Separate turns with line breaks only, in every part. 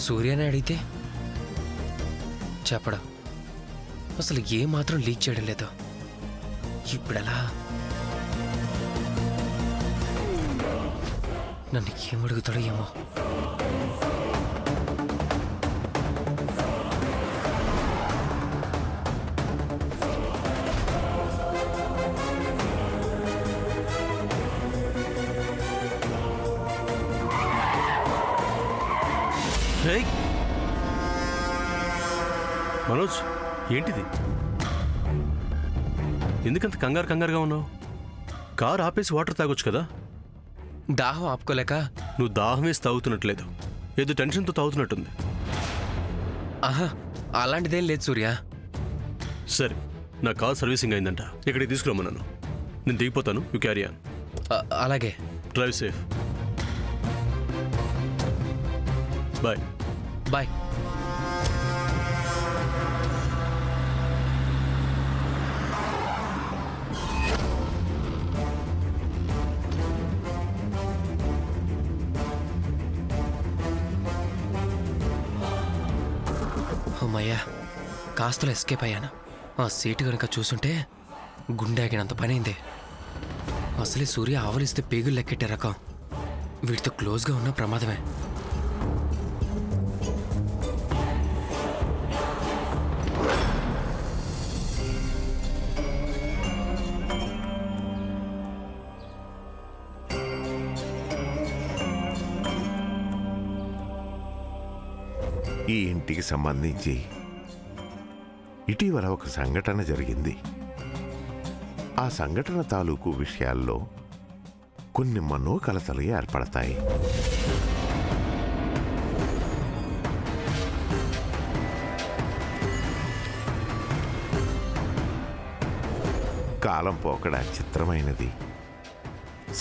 సూర్యని అడిగితే చెప్పడం, అసలు ఏ మాత్రం లీక్ చేయడం లేదు. ఇప్పుడెలా? నన్ను ఏమడుగుతాడో ఏమో.
మనోజ్, ఏంటిది? ఎందుకంత కంగారుగా ఉన్నావు? కారు ఆపేసి వాటర్ తాగొచ్చు కదా.
దాహం ఆపుకోలేక.
నువ్వు దాహం వేసి తాగుతున్నట్లేదు, ఏదో టెన్షన్తో తాగుతున్నట్టుంది.
ఆహా, అలాంటిదేం లేదు సూర్య.
సరే, నా కార్ సర్వీసింగ్ అయిందంట, ఇక్కడికి తీసుకురమ్మన్నాను. నేను దిగిపోతాను, యూ క్యారీ ఆన్.
అలాగే.
Drive safe. బాయ్.
బాయ్. అమ్మయ్యా, కాస్తలో ఎస్కేప్ అయ్యాను. ఆ సీటు కనుక చూసుంటే గుండె ఆగినంత పనైంది. అసలే సూర్య ఆవలిస్తే పేగులు లెక్కెట్టే రకం. వీటితో క్లోజ్గా ఉన్న ప్రమాదమే.
ఈ ఇంటికి సంబంధించి ఇటీవల ఒక సంఘటన జరిగింది. ఆ సంఘటన తాలూకు విషయాల్లో కొన్ని మనోకలతలు ఏర్పడతాయి. కాలం పోకడ చిత్రమైనది.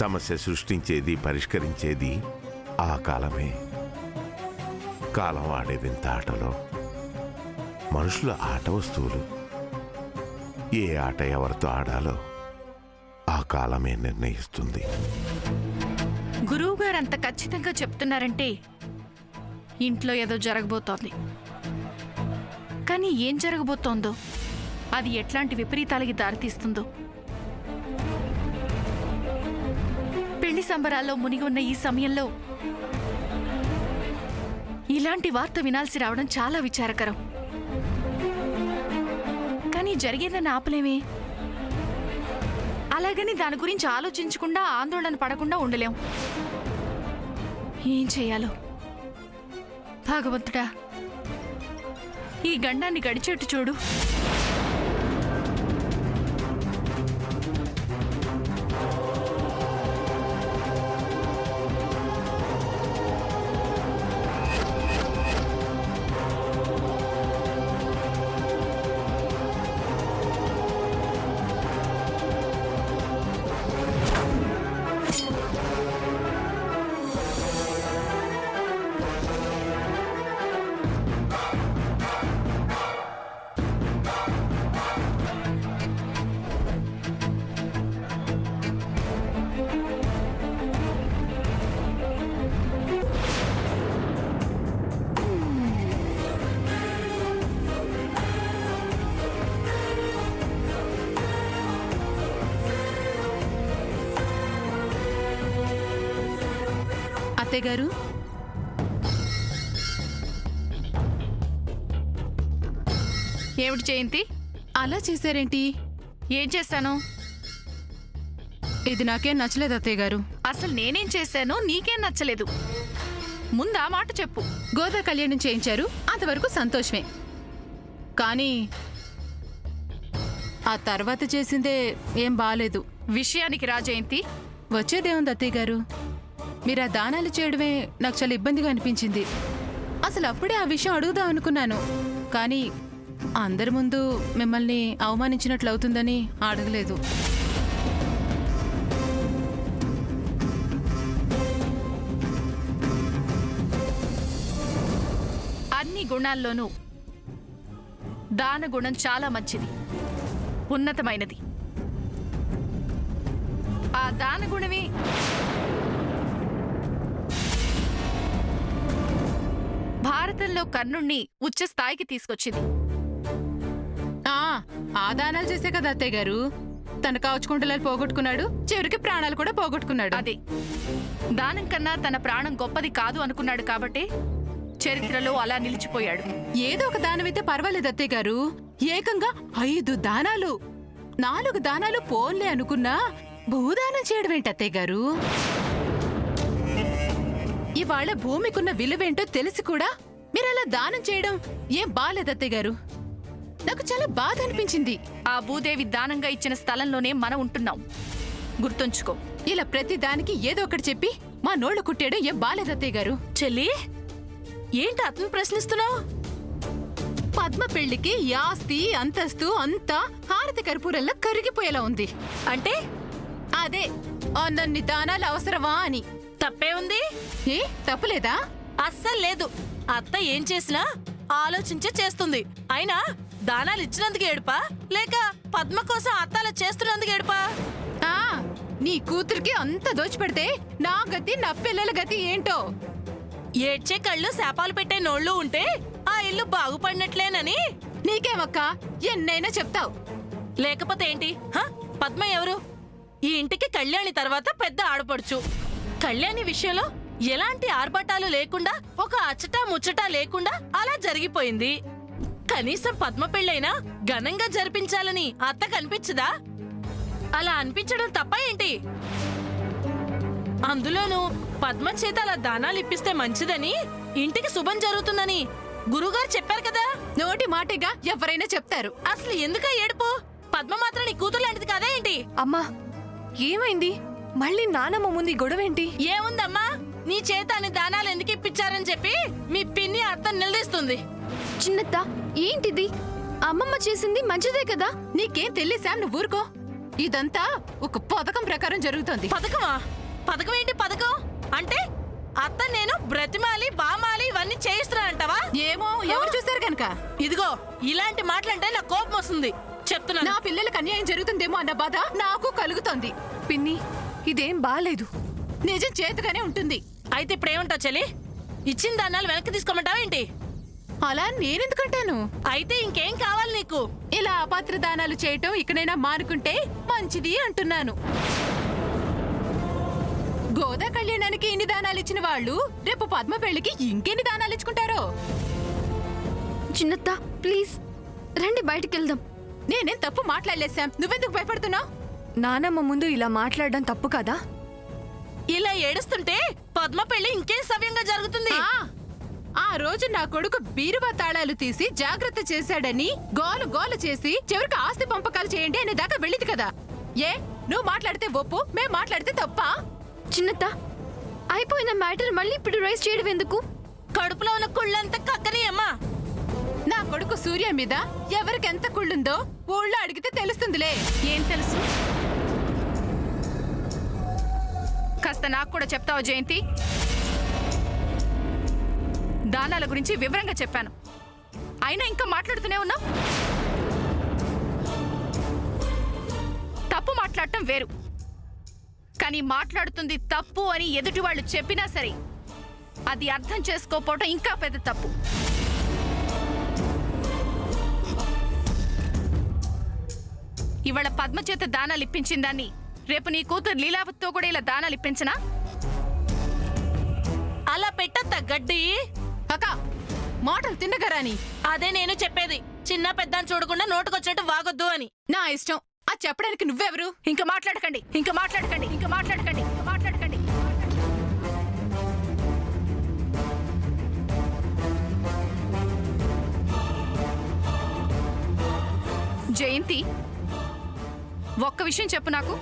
సమస్య సృష్టించేది, పరిష్కరించేది ఆ కాలమే. కాలం ఆడే వింత ఆటలో మనుషుల ఆట వస్తువులు. ఏ ఆట ఎవరితో ఆడాలో ఆ కాలమే నిర్ణయిస్తుంది.
గురువుగారు అంత ఖచ్చితంగా చెప్తున్నారంటే ఇంట్లో ఏదో జరగబోతోంది. కానీ ఏం జరగబోతోందో, అది ఎట్లాంటి విపరీతాలకి దారితీస్తుందో. పెళ్లి సంబరాల్లో మునిగి ఉన్న ఈ సమయంలో ఇలాంటి వార్త వినాల్సి రావడం చాలా విచారకరం. కానీ జరిగేదని ఆపలేమే. అలాగని దాని గురించి ఆలోచించకుండా, ఆందోళన పడకుండా ఉండలేం. ఏం చేయాలో భగవంతుడా, ఈ గండాన్ని గడిచేట్టు చూడు.
అత్తయ్య గారు,
ఏమిటి జయంతి
అలా చేశారేంటి?
ఏం చేశాను?
ఇది నాకేం నచ్చలేదు అత్తయ్య గారు.
అసలు నేనేం చేశానో నీకేం నచ్చలేదు? ముందు ఆ మాట చెప్పు.
గోదా కళ్యాణం చేయించారు, అంతవరకు సంతోషమే. కానీ ఆ తర్వాత చేసిందే ఏం బాలేదు.
విషయానికి రా జయంతి.
వచ్చేదేముంది అత్తయ్య గారు, మీరు ఆ దానాలు చేయడమే నాకు చాలా ఇబ్బందిగా అనిపించింది. అసలు అప్పుడే ఆ విషయం అడుగుదాం అనుకున్నాను, కానీ అందరి ముందు మిమ్మల్ని అవమానించినట్లు అవుతుందని అడగలేదు.
అన్ని గుణాల్లోనూ దాన గుణం చాలా మంచిది, ఉన్నతమైనది. ఆ దాన గుణమే భారత స్వార్థంలో కర్ణుణ్ణి ఉచ్చ స్థాయికి తీసుకొచ్చింది.
ఆ దానాలు చేసే కదా అత్తయ్య గారు తన కాచుకుంటలు పోగొట్టుకున్నాడు, చివరికి ప్రాణాలు కూడా పోగొట్టుకున్నాడు.
అదే దానం కన్నా తన ప్రాణం గొప్పది కాదు అనుకున్నాడు కాబట్టి చరిత్రలో అలా నిలిచిపోయాడు.
ఏదో ఒక దానమైతే పర్వాలేదు అత్తయ్య గారు, ఏకంగా 5 దానాలు 4 దానాలు పోన్లే అనుకున్నా భూదానం చేయడం ఏంటి అత్తయ్య గారు? ఇవాళ భూమికున్న విలువేంటో తెలిసి కూడా మీరలా దానం చేయడం ఏం బాలేదు అత్తయ్య గారు. నాకు చాలా బాధ అనిపించింది.
ఆ భూదేవి దానంగా ఇచ్చిన స్థలంలోనే మనం ఉంటున్నాం, గుర్తుంచుకో.
ఇలా ప్రతి దానికి ఏదో ఒకటి చెప్పి మా నోళ్లు కుట్టేయడం ఏం బాలేదు అత్తయ్య గారు.
చెల్లి, ఏంటి అతను ప్రశ్నిస్తున్నావు?
పద్మ పెళ్లికి ఈ ఆస్తి అంతస్తు అంతా హారతి కర్పూరంలో కరిగిపోయేలా ఉంది.
అంటే
అదే అన్నన్ని దానాలు అవసరమా అని.
తప్పే ఉంది?
ఏ తప్పులేదా?
అస్సలు లేదు. అత్త ఏం చేసినా ఆలోచించే చేస్తుంది. అయినా దానాలు ఇచ్చినందుకు ఏడుపా, లేక పద్మ కోసం అత్త అలా చేస్తున్నందుకు ఏడుపా?
ఆ నీ కూతురికి అంత దోచిపెడితే నా గతి నా పిల్లల గతి ఏంటో.
ఏడ్చే కళ్ళు శాపాలు పెట్టే నోళ్ళు ఉంటే ఆ ఇల్లు బాగుపడినట్లేనని.
నీకేమక్క ఎన్నైనా చెప్తావు.
లేకపోతే ఏంటి? పద్మ ఎవరు? ఈ ఇంటికి కళ్యాణి తర్వాత పెద్ద ఆడపడుచు. కళ్యాణి విషయంలో ఎలాంటి ఆర్భటాలు లేకుండా, ఒక అచ్చటా ముచ్చటా లేకుండా అలా జరిగిపోయింది. కనీసం పద్మ పెళ్ళైనా ఘనంగా జరిపించాలని అత్త కనిపించదా? అలా అనిపించడం తప్ప ఏంటి? అందులోనూ పద్మ చేత అలా దానాలు ఇప్పిస్తే మంచిదని, ఇంటికి శుభం జరుగుతుందని గురుగారు చెప్పారు కదా.
నోటి మాటగా ఎవరైనా చెప్తారు.
అసలు ఎందుక ఏడుపు? పద్మ మాత్రం నీ కూతురు లాంటిది కదా ఏంటి?
అమ్మా ఏమైంది? మళ్ళీ నానమ్మ ముందు గొడవేంటి?
ఏముందమ్మా, నీ చేత అని దానాలు ఎందుకు ఇప్పించారని చెప్పి మీ పిన్ని అత్త నిలదీస్తుంది.
చిన్నత్త ఏంటిది? అమ్మమ్మ చేసింది మంచిదే కదా.
నీకేం తెలియసా? నువ్వు ఊరుకో. ఇదంతా ఒక పథకం ప్రకారం జరుగుతోంది.
పథకమా? పథకం ఏంటి పథకం? అంటే అత్త నేను బ్రతిమాలి బామాలి ఇవన్నీ చేయిస్తున్నా అంటావా?
ఏమో ఎవరు చూశారు కనుక.
ఇదిగో ఇలాంటి మాటలంటే నాకు కోపం వస్తుంది చెప్తున్నా.
నా పిల్లలకు అన్యాయం జరుగుతుందేమో అన్న బాధ నాకు కలుగుతోంది.
పిన్ని ఇదేం బాలేదు.
నిజం చేతగానే ఉంటుంది.
అయితే ఇప్పుడేమంటావు చెల్లి? ఇచ్చిన దానాలు వెనక్కి తీసుకోమంటావా ఏంటి?
అలా నేనెందుకంటాను?
అయితే ఇంకేం కావాలి నీకు?
ఇలా అపాత్ర దానాలు చేయటం ఇకనైనా మానుకుంటే మంచిది అంటున్నాను. గోదా కళ్యాణానికి ఇన్ని దానాలు ఇచ్చిన వాళ్ళు రేపు పద్మ పెళ్లికి ఇంకెన్ని దానాలు ఇచ్చుకుంటారో.
చిన్నత్త ప్లీజ్ రండి బయటికి వెళ్దాం.
నేనేం తప్పు మాట్లాడలేసాం, నువ్వెందుకు భయపడుతున్నావు?
నానమ్మ ముందు ఇలా మాట్లాడడం తప్పు కదా.
ఇలా ఏడుస్తుంటే పద్మ పెళ్లి ఇంకేం సవ్యంగా జరుగుతుంది.
ఆ రోజు నా కొడుకు బీరువా తాళాలు తీసి జాగ్రత్త చేశాడని గోలు గోలు చేసి చివరికి ఆస్తి పంపకాలు చేయండి అనే దాకా వెళ్ళింది కదా. ఏ నువ్వు మాట్లాడితే ఒప్పు, మేం మాట్లాడితే తప్పా?
చిన్నత్త అయిపోయిన మ్యాటర్ మళ్ళీ ఇప్పుడు రైస్ చేయడం ఎందుకు?
కడుపులో ఉన్న కుళ్ళంతా కక్కని అమ్మా.
నా కొడుకు సూర్య మీద ఎవరికెంత కుళ్ళుందో ఊళ్ళో అడిగితే తెలుస్తుందిలే.
ఏం తెలుసు? కాస్త నాకు కూడా చెప్తావా జయంతి? దానాల గురించి వివరంగా చెప్పాను, అయినా ఇంకా మాట్లాడుతూనే ఉన్నావు. తప్పు మాట్లాడటం వేరు, కానీ మాట్లాడుతుంది తప్పు అని ఎదుటి వాళ్ళు చెప్పినా సరే అది అర్థం చేసుకోకపోవటం ఇంకా పెద్ద తప్పు. ఇవాళ పద్మ చేత దానాలు ఇప్పించిన దాన్ని రేపు నీ కూతురు లీలావతితో కూడా ఇలా దానాలు ఇప్పించనా?
అలా పెట్టద్ద గడ్డి.
అక్క మాటలు తిన్నగరాని.
అదే నేను చెప్పేది, చిన్న పెద్దని చూడకుండా నోటుకొచ్చినట్టు వాగొద్దు అని.
నా ఇష్టం. అది చెప్పడానికి నువ్వెవరు?
ఇంకా మాట్లాడకండి, ఇంకా మాట్లాడకండి, ఇంకా మాట్లాడకండి, ఇంకా మాట్లాడకండి. జయంతి, ఒక్క విషయం చెప్పు నాకు.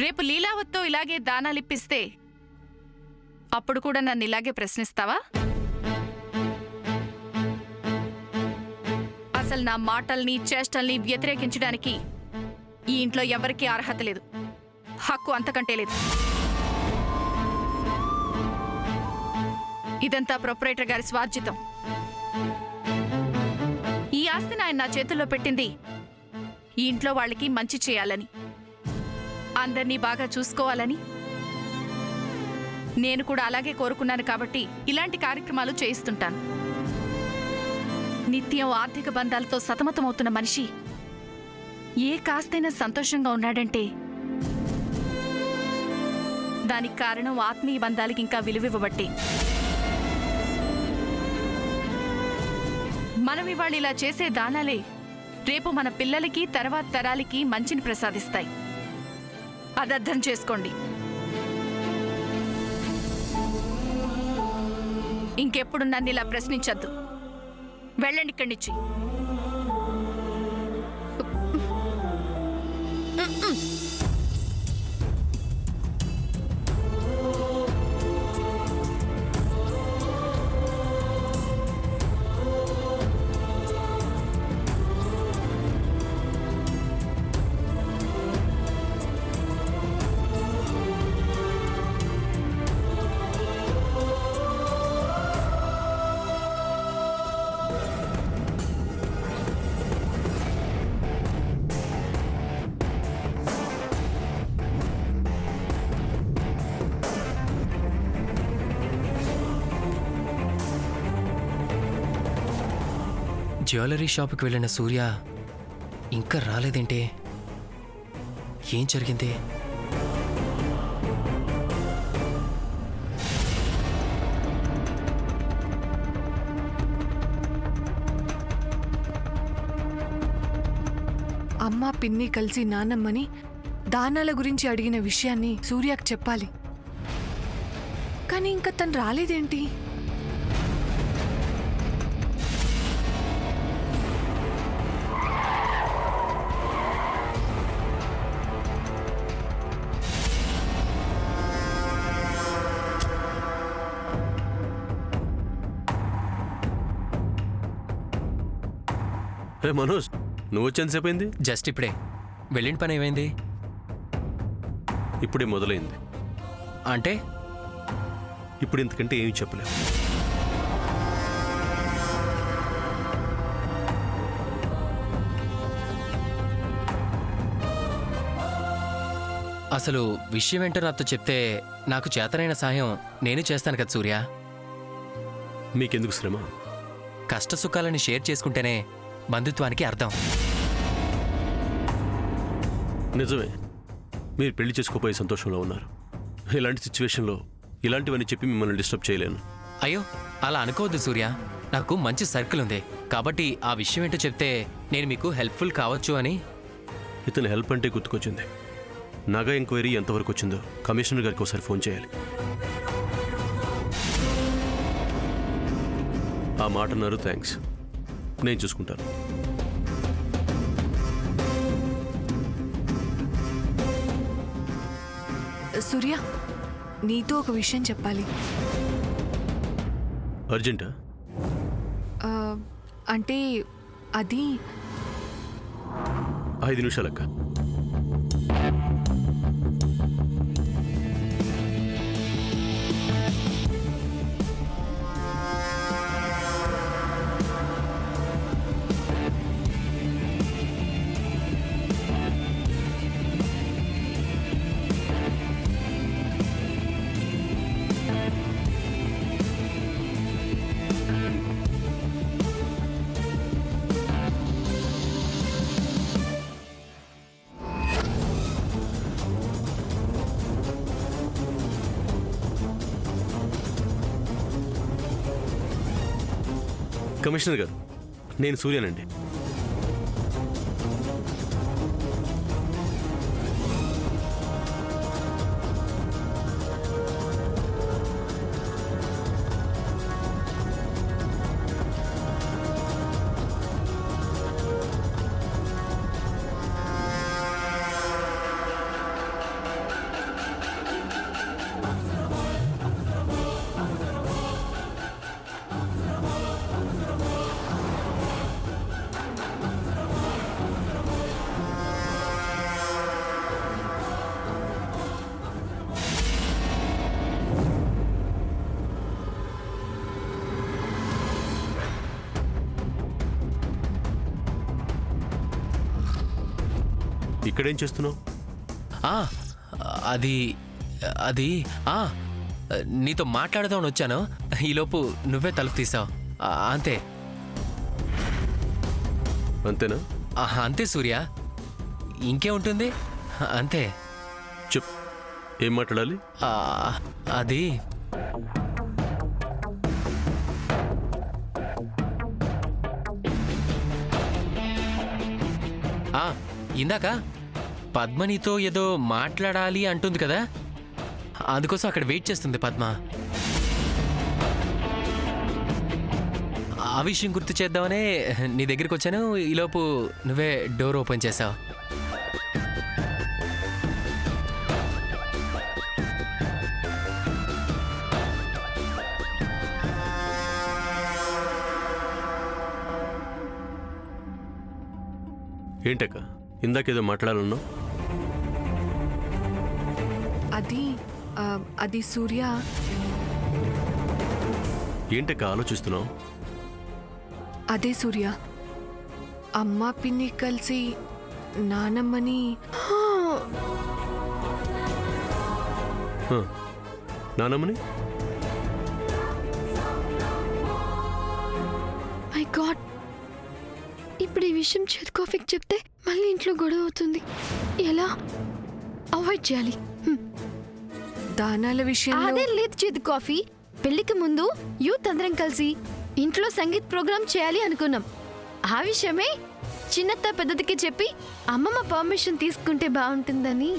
రేపు లీలావతితో ఇలాగే దానాలిప్పిస్తే అప్పుడు కూడా నన్ను ఇలాగే ప్రశ్నిస్తావా? అసలు నా మాటల్ని చేష్టల్ని వ్యతిరేకించడానికి ఈ ఇంట్లో ఎవరికీ అర్హత లేదు, హక్కు అంతకంటే లేదు. ఇదంతా ప్రొపరేటర్ గారి స్వార్జితం. ఈ ఆస్తిని ఆయన నా చేతుల్లో పెట్టింది ఈ ఇంట్లో వాళ్ళకి మంచి చేయాలని, అందర్నీ బాగా చూసుకోవాలని, నేను కూడా అలాగే కోరుకున్నాను కాబట్టి ఇలాంటి కార్యక్రమాలు చేయిస్తుంటాను. నిత్యం ఆర్థిక బంధాలతో సతమతమవుతున్న మనిషి ఏ కాస్తైనా సంతోషంగా ఉన్నాడంటే దానికి కారణం ఆత్మీయ బంధాలకి ఇంకా విలువివ్వబట్టి. మనం ఇవాళ ఇలా చేసే దానాలే రేపు మన పిల్లలకి తర్వాత తరాలకి మంచిని ప్రసాదిస్తాయి. అది అర్థం చేసుకోండి. ఇంకెప్పుడు నన్ను ఇలా ప్రశ్నించద్దు. వెళ్ళండి ఇక్కడి నుంచి.
జ్యువెలరీ షాప్కి వెళ్ళిన సూర్య ఇంకా రాలేదేంటి? ఏం జరిగింది?
అమ్మ పిన్ని కలిసి నాన్నమ్మని దానాల గురించి అడిగిన విషయాన్ని సూర్యకు చెప్పాలి. కానీ ఇంకా తను రాలేదేంటి?
రే మనోజ్, నువ్వు వచ్చేంతసేపు అయింది?
జస్ట్ ఇప్పుడే. వెళ్ళిన పని ఏమైంది?
ఇప్పుడే మొదలైంది.
అంటే
ఇప్పుడు ఇంతకంటే ఏమీ చెప్పలేము.
అసలు విషయం ఏంటో నాతో చెప్తే నాకు చేతనైన సాయం నేను చేస్తాను కదా సూర్య.
మీకెందుకు శ్రమ?
కష్ట సుఖాలని షేర్ చేసుకుంటేనే బంధుత్వానికి అర్థం.
నిజమే, మీరు పెళ్లి చేసుకోపోయే సంతోషంలో ఉన్నారు. ఇలాంటి సిచ్యువేషన్లో ఇలాంటివన్నీ చెప్పి మిమ్మల్ని డిస్టర్బ్ చేయలేను.
అయ్యో అలా అనుకోవద్దు సూర్య. నాకు మంచి సర్కిల్ ఉంది కాబట్టి ఆ విషయం ఏంటో చెప్తే నేను మీకు హెల్ప్ఫుల్ కావచ్చు అని.
ఇతను హెల్ప్ అంటే గుర్తుకొచ్చింది. నగా ఎంక్వైరీ ఎంతవరకు వచ్చిందో కమిషనర్ గారికి ఒకసారి ఫోన్ చేయాలి. ఆ మాట అన్నారు, థ్యాంక్స్. నేను చూసుకుంటాను.
సూర్య, నీతో ఒక విషయం చెప్పాలి.
అర్జెంటా?
అంటే అది
5 నిమిషాలక్క. కమిషనర్ గారు, నేను సూర్యనండి. ఇక్కడేం చేస్తున్నావు?
అది అది నీతో మాట్లాడదామని వచ్చాను, ఈలోపు నువ్వే తలుపు తీసావు. అంతే.
అంతేనా?
అంతే సూర్య, ఇంకేముంటుంది, అంతే.
చెప్, ఏం మాట్లాడాలి?
అది ఇందాక పద్మనితో ఏదో మాట్లాడాలి అంటుంది కదా, అందుకోసం అక్కడ వెయిట్ చేస్తుంది పద్మ. ఆ విషయం గుర్తు చేద్దామనే నీ దగ్గరికి వచ్చాను, ఈలోపు నువ్వే డోర్ ఓపెన్ చేసావు.
ఏంటక్క ఇందాకేదో మాట్లాడాలన్నావు?
అది సూర్య.
ఏంటక్క ఆలోచిస్తున్నావు?
అదే సూర్య, అమ్మ పిన్ని కలిసి నానమ్మని
నానమ్మని?
మై గాడ్, ఇప్పుడు ఈ విషయం చేదు కాఫీకి చెప్తే మళ్ళీ ఇంట్లో గొడవ అవుతుంది. ఎలా అవాయిడ్ చేయాలి?
దానాల విషయం
అదే లేదు చేదు కాఫీ. పెళ్లికి ముందు యూత్ అందరం కలిసి ఇంట్లో సంగీత్ ప్రోగ్రామ్ చేయాలి అనుకున్నాం. ఆ విషయమే చిన్నత్త పెద్దదికి చెప్పి అమ్మమ్మ పర్మిషన్ తీసుకుంటే బాగుంటుందని.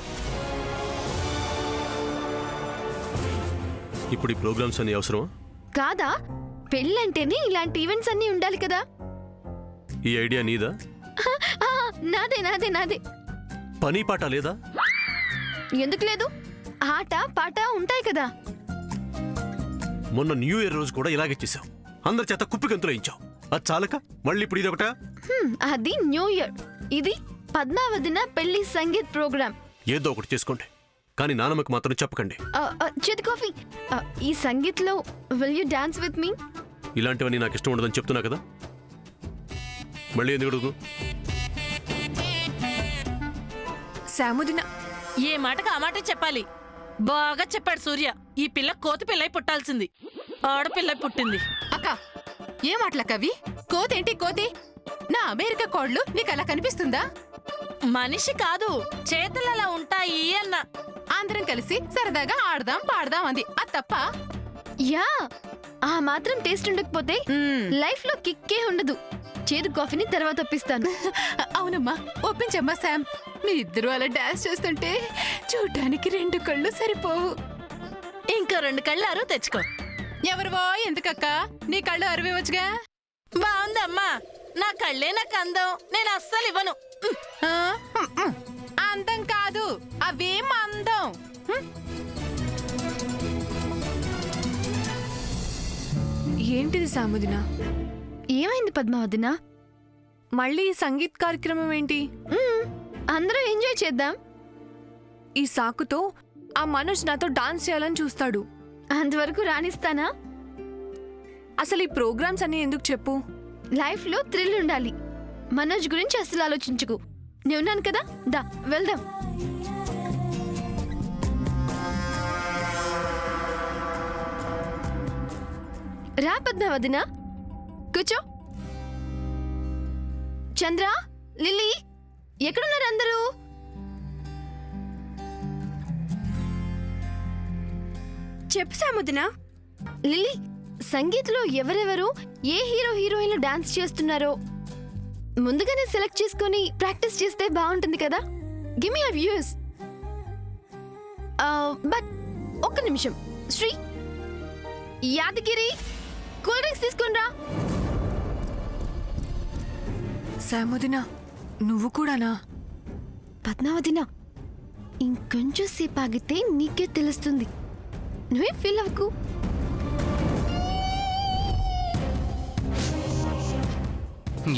ఇప్పుడు ఈ ప్రోగ్రామ్స్ అన్ని అవసరమా?
కాదా, పెళ్ళంటేనే ఇలాంటి ఈవెంట్స్ అన్నీ ఉండాలి కదా.
ఈ ఐడియా నీదా?
నాదే నాదే నాదే.
పని పాట లేదా?
ఎందుకు లేదు, ఆట పాట ఉంటాయి కదా.
మొన్న న్యూ ఇయర్ రోజు కూడా ఇలాగే చేసావు, అందరి చేత కుప్పి గంతులు వేయించావు. అది చాలక మళ్ళీ ఇప్పుడు ఇది ఒకటా?
అది న్యూ ఇయర్, ఇది పద్మావతిన పెళ్లి సంగీత్ ప్రోగ్రామ్.
ఏదో ఒకటి చేసుకోండి, కానీ నానమ్మకి మాత్రం చెప్పకండి.
చేతి కాఫీ, ఈ సంగీత్ లో will you dance with me?
ఇలాంటివన్నీ నాకు ఇష్టం ఉండదని చెప్తున్నా కదా, మళ్ళీ ఎందుకు అడుగు?
సాముదిన
ఏ మాటకు ఆ మాట చెప్పాలి. బాగా చెప్పాడు సూర్య. ఈ పిల్ల కోతి పిల్లై పుట్టాల్సింది, ఆడపిల్లై పుట్టింది.
అక్క, ఏ మాటలకవి? కోతేంటి కోతి? నా అమెరికా కోడ్లు నీకు అలా కనిపిస్తుందా?
మనిషి కాదు, చేతులు అలా ఉంటాయి అన్న.
అందరం కలిసి సరదాగా ఆడదాం పాడదాం అంది, అది తప్ప?
యా, ఆ మాత్రం టేస్ట్ ఉండకపోతే లైఫ్ లో కిక్కే ఉండదు. చేదు కాఫీని తర్వాత ఒప్పిస్తాను.
అవునమ్మా, ఒప్పించమ్మా శామ్. మీ ఇద్దరు అలా డాన్స్ చేస్తుంటే చూడ్డానికి 2 కళ్ళు సరిపోవు.
ఇంకో 2 కళ్ళు అరువు తెచ్చుకో.
ఎవరివో ఎందుకక్క, నీ కళ్ళు అరివేవచ్చుగా.
బాగుందమ్మా, నా కళ్ళే నాకు అందం, నేను అస్సలు ఇవ్వను.
అందం కాదు, అవేం అందం.
ఏంటిది సాముదిన?
ఏమైంది పద్మావతిన?
మళ్ళీ ఈ సంగీత్ కార్యక్రమం ఏంటి?
అందరూ ఎంజాయ్ చేద్దాం.
ఈ సాకుతో ఆ మనోజ్ నాతో డాన్స్ చేయాలని చూస్తాడు.
అంతవరకు రాణిస్తానా?
అసలు ఈ ప్రోగ్రామ్స్ అన్ని ఎందుకు చెప్పు?
లైఫ్ లో థ్రిల్ ఉండాలి. మనోజ్ గురించి అసలు ఆలోచించుకు. నేనున్నాను కదా, దా వెళ్దాం. రా పద్మావతిన, కూర్చో. చంద్ర, లిల్లీ, ఎక్కడున్నారు అందరూ? చెప్పు సాముదిన. లిల్లీ, సంగీత్లో ఎవరెవరు ఏ హీరో హీరోయిన్లు డాన్స్ చేస్తున్నారో ముందుగానే సెలెక్ట్ చేసుకొని ప్రాక్టీస్ చేస్తే బాగుంటుంది కదా. Give me your views. But ఒక్క నిమిషం, శ్రీ, యాదగిరి, కూల్ డ్రింక్స్ తీసుకుని రా.
సాముదిన, నువ్వు కూడానా?
పద్మావతిన, ఇంకొంచెం సేపు ఆగితే నీకే తెలుస్తుంది. నువ్వే ఫీల్ అవ్వకు.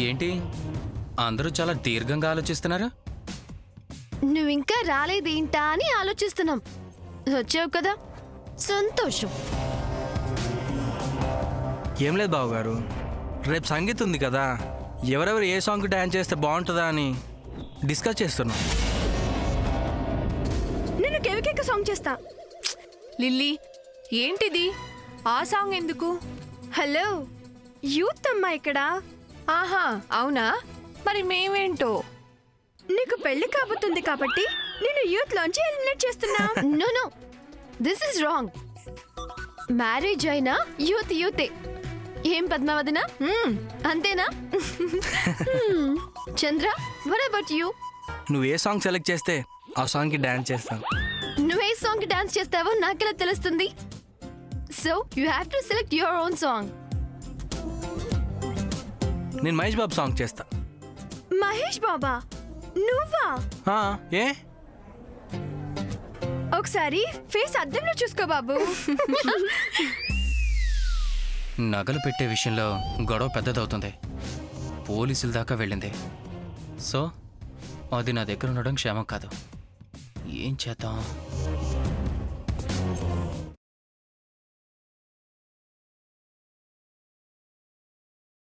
ఏంటి అందరూ చాలా దీర్ఘంగా ఆలోచిస్తున్నారు?
నువ్వు ఇంకా రాలేదేంటా అని ఆలోచిస్తున్నాం. వచ్చావు కదా, సంతోషం.
ఏం లేదు బావగారు, రేపు సంగీత్ ఉంది కదా, ఎవరెవరు ఏ సాంగ్ డాన్స్ చేస్తే బాగుంటుందా అని డిస్కస్ చేస్తున్నాం.
నేను కెవికేక సాంగ్ చేస్తా.
లిల్లీ, ఏంటిది ఆ సాంగ్ ఎందుకు?
హలో యూత్ అమ్మా ఇక్కడ.
ఆహా అవునా, మరి మేమేంటో.
నీకు పెళ్లి కాబోతుంది కాబట్టి నేను యూత్ లోంచి ఎలిమినేట్ చేస్తున్నా. No no, this is wrong. Marriage అయినా యూత్ యూతే. ఏం పద్మావదినా? అంతేనా? చంద్ర, what about you?
నువ్వు ఏ సాంగ్ సెలెక్ట్ చేస్తే ఆ సాంగ్కి డ్యాన్స్ చేస్తాను.
నువ్వే సాంగ్ కి డాన్స్ చేస్తావో నాకెలా తెలుస్తుంది? So you have to select your own song.
నేను మహేష్ బాబు సాంగ్ చేస్తా.
మహేష్ బాబా నువ్వా?
ఆ, ఏ
ఒకసారి ఫేస్ అద్దంలో చూసుకో బాబు.
నగలు పెట్టే విషయంలో గొడవ పెద్దదవుతుంది, పోలీసుల దాకా వెళ్ళింది. సో అది నా దగ్గర ఉండడం క్షేమం కాదు. ఏం చేద్దాం?